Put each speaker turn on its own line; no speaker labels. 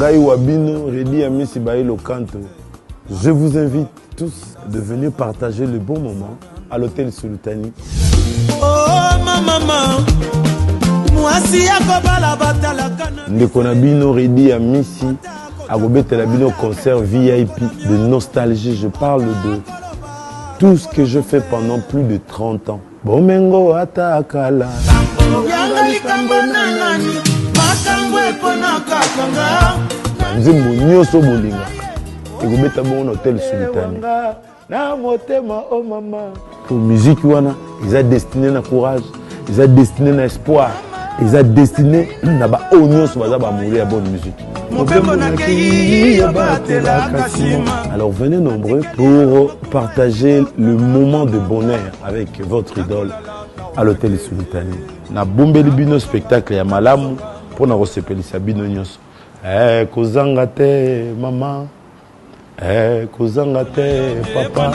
Ngai Wabino, Redi Amisi Bailo Kanto. Je vous invite tous de venir partager le bon moment à l'hôtel Sultani.
Oh maman, moi si
Ndeko na bino Redi Amisi Agobete la bino concert VIP de nostalgie. Je parle de tout ce que je fais pendant plus de 30 ans. Bomengo atakala. Nzembo nyoso bolinga. Egobeta bon hôtel Sultani. Na motema oh maman. Pour musique wana, ils ont destiné na courage, ils ont destiné na espoir, ils ont destiné na ba onyo so baza ba mourir à bonne musique. Alors venez nombreux pour partager le moment de bonheur avec votre idole à l'hôtel Sultani. Na bombeli bino spectacle ya malamu pour na resepelisa bino nyonso. Kozanga te maman. Kozanga te papa.